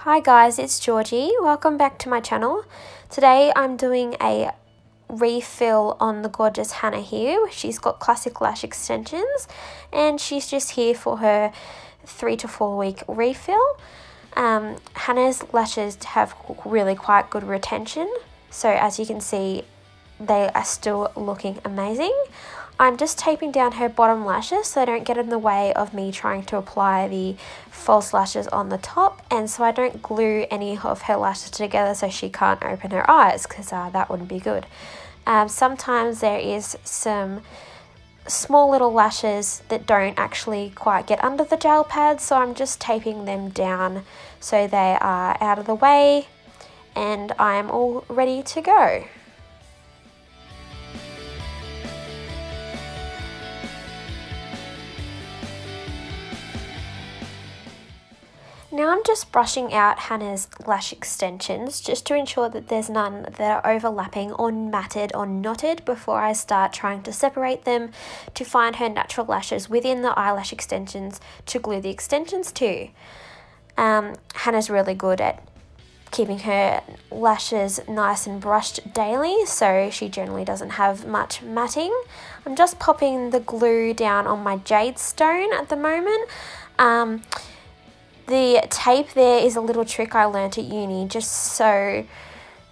Hi guys, it's Georgie. Welcome back to my channel. Today I'm doing a refill on the gorgeous Hannah here. She's got classic lash extensions and she's just here for her 3 to 4 week refill. Hannah's lashes have really quite good retention, so as you can see they are still looking amazing. I'm just taping down her bottom lashes so they don't get in the way of me trying to apply the false lashes on the top, and so I don't glue any of her lashes together so she can't open her eyes, because that wouldn't be good. Sometimes there is some small little lashes that don't actually quite get under the gel pad, so I'm just taping them down so they are out of the way and I am all ready to go. Now I'm just brushing out Hannah's lash extensions just to ensure that there's none that are overlapping or matted or knotted before I start trying to separate them to find her natural lashes within the eyelash extensions to glue the extensions to. Hannah's really good at keeping her lashes nice and brushed daily, so she generally doesn't have much matting. I'm just popping the glue down on my jade stone at the moment. The tape there is a little trick I learnt at uni, just so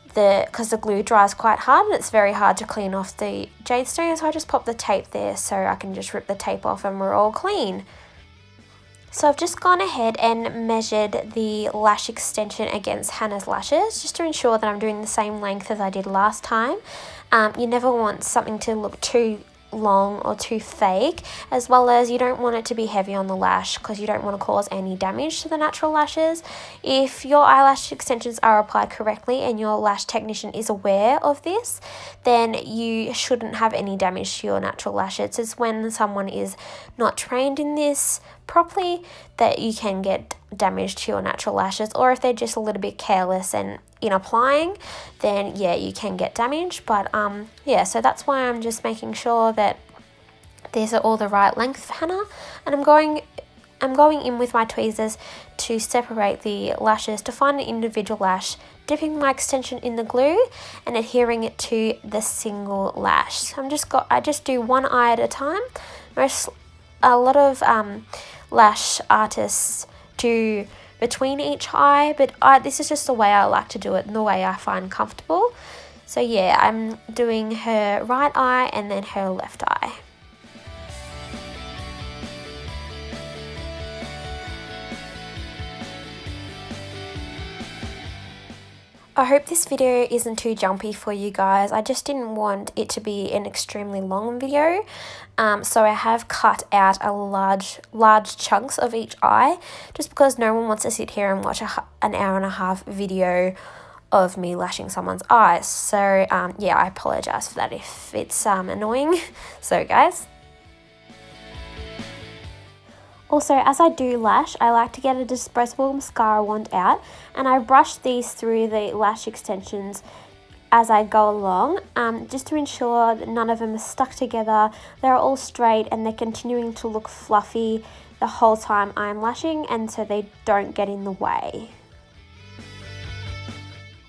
because the glue dries quite hard and it's very hard to clean off the jade stone, so I just pop the tape there so I can just rip the tape off and we're all clean. So I've just gone ahead and measured the lash extension against Hannah's lashes just to ensure that I'm doing the same length as I did last time. You never want something to look too long or too fake, as well as you don't want it to be heavy on the lash because you don't want to cause any damage to the natural lashes. If your eyelash extensions are applied correctly and your lash technician is aware of this, then you shouldn't have any damage to your natural lashes. It's when someone is not trained in this properly that you can get damage to your natural lashes, or if they're just a little bit careless and in applying, then yeah, you can get damage. But yeah, so that's why I'm just making sure that these are all the right length for Hannah, and I'm going in with my tweezers to separate the lashes to find an individual lash, dipping my extension in the glue and adhering it to the single lash. So I just do one eye at a time. A lot of lash artists do between each eye, but this is just the way I like to do it and the way I find comfortable. So yeah, I'm doing her right eye and then her left eye. I hope this video isn't too jumpy for you guys. I just didn't want it to be an extremely long video, so I have cut out a large chunks of each eye, just because no one wants to sit here and watch an hour and a half video of me lashing someone's eyes. So yeah, I apologize for that if it's annoying. So guys. Also, as I do lash, I like to get a disposable mascara wand out and I brush these through the lash extensions as I go along, just to ensure that none of them are stuck together, they're all straight and they're continuing to look fluffy the whole time I'm lashing, and so they don't get in the way.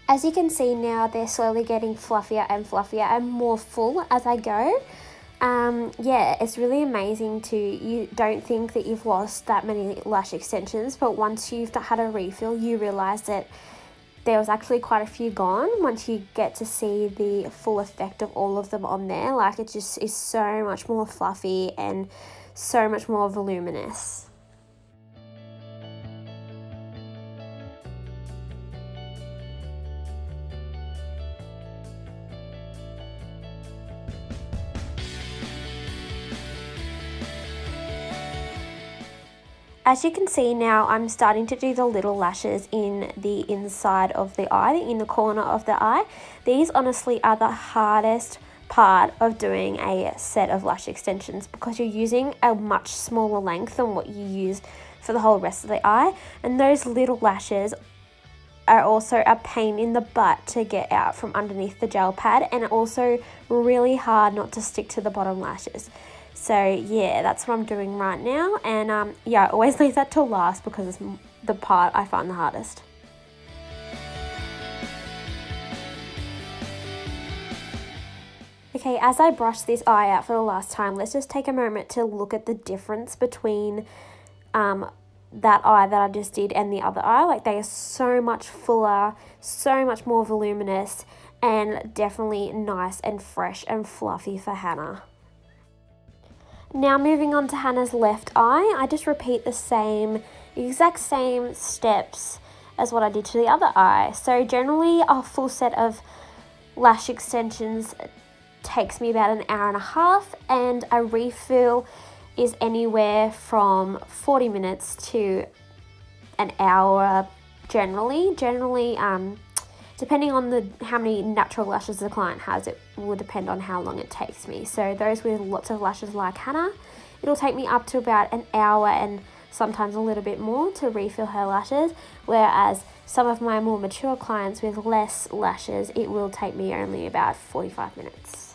As you can see now, they're slowly getting fluffier and fluffier and more full as I go. Yeah, it's really amazing you don't think that you've lost that many lash extensions, but once you've had a refill, you realise that there was actually quite a few gone once you get to see the full effect of all of them on there. Like, it just is so much more fluffy and so much more voluminous. As you can see now, I'm starting to do the little lashes in the inside of the eye, in the corner of the eye. These honestly are the hardest part of doing a set of lash extensions, because you're using a much smaller length than what you use for the whole rest of the eye. And those little lashes are also a pain in the butt to get out from underneath the gel pad, and also really hard not to stick to the bottom lashes. So yeah, that's what I'm doing right now, and yeah, I always leave that till last because it's the part I find the hardest. Okay, as I brush this eye out for the last time, let's just take a moment to look at the difference between that eye that I just did and the other eye. Like, they are so much fuller, so much more voluminous, and definitely nice and fresh and fluffy for Hannah. Now moving on to Hannah's left eye, I just repeat the exact same steps as what I did to the other eye. So generally a full set of lash extensions takes me about an hour and a half, and a refill is anywhere from 40 minutes to an hour generally. Depending on how many natural lashes the client has, it will depend on how long it takes me. So those with lots of lashes like Hannah, it'll take me up to about an hour and sometimes a little bit more to refill her lashes, whereas some of my more mature clients with less lashes, it will take me only about 45 minutes.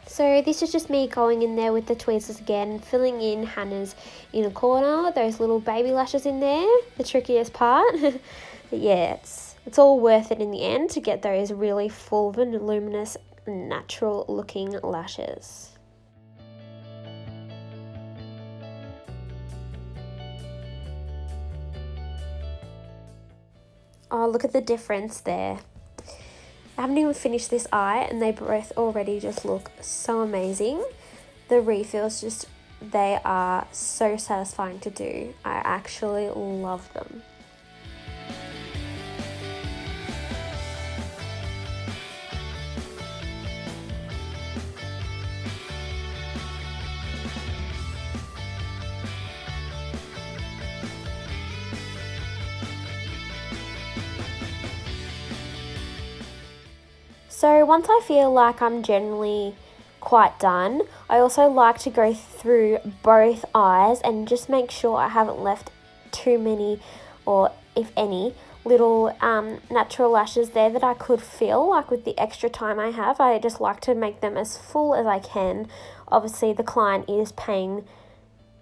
So this is just me going in there with the tweezers again, filling in Hannah's inner corner, those little baby lashes in there, the trickiest part. But yeah, it's all worth it in the end to get those really full, voluminous, natural looking lashes. Oh, look at the difference there. I haven't even finished this eye and they both already just look so amazing. The refills they are so satisfying to do. I actually love them. So once I feel like I'm generally quite done, I also like to go through both eyes and just make sure I haven't left too many, or if any, little natural lashes there that I could fill. Like with the extra time I have, I just like to make them as full as I can. Obviously the client is paying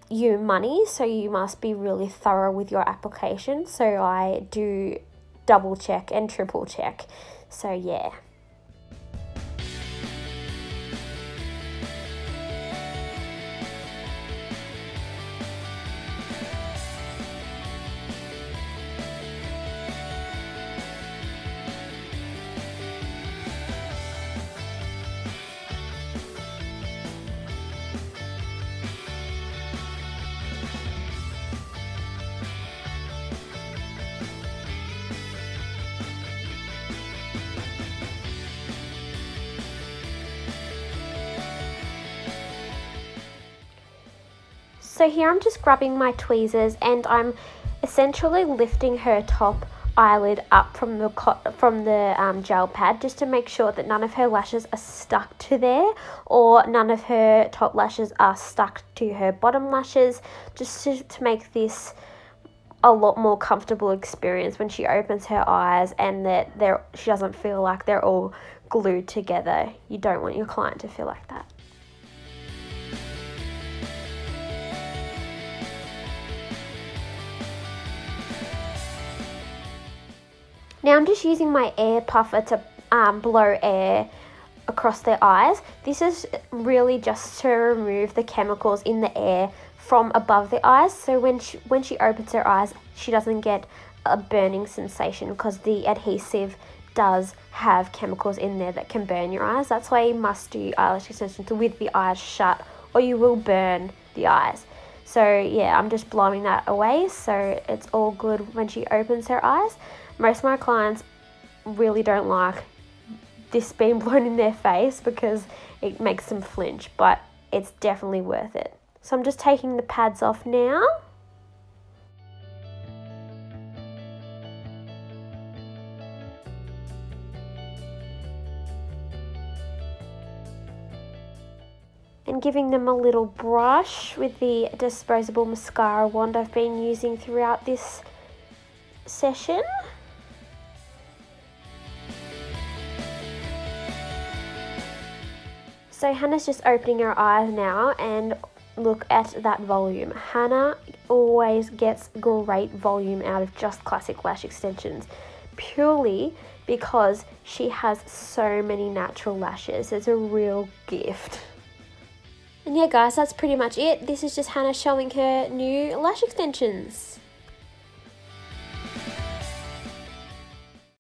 you money, so you must be really thorough with your application. So I do double check and triple check. So yeah. So here I'm just grabbing my tweezers and I'm essentially lifting her top eyelid up from the gel pad, just to make sure that none of her lashes are stuck to there, or none of her top lashes are stuck to her bottom lashes, just to make this a lot more comfortable experience when she opens her eyes, and that she doesn't feel like they're all glued together. You don't want your client to feel like that. Now I'm just using my air puffer to blow air across their eyes. This is really just to remove the chemicals in the air from above the eyes, so when she opens her eyes, she doesn't get a burning sensation, because the adhesive does have chemicals in there that can burn your eyes. That's why you must do eyelash extensions with the eyes shut, or you will burn the eyes. So yeah, I'm just blowing that away so it's all good when she opens her eyes. Most of my clients really don't like this being blown in their face because it makes them flinch, but it's definitely worth it. So I'm just taking the pads off now. And giving them a little brush with the disposable mascara wand I've been using throughout this session. So Hannah's just opening her eyes now, and look at that volume. Hannah always gets great volume out of just classic lash extensions, purely because she has so many natural lashes. It's a real gift. And yeah guys, that's pretty much it. This is just Hannah showing her new lash extensions.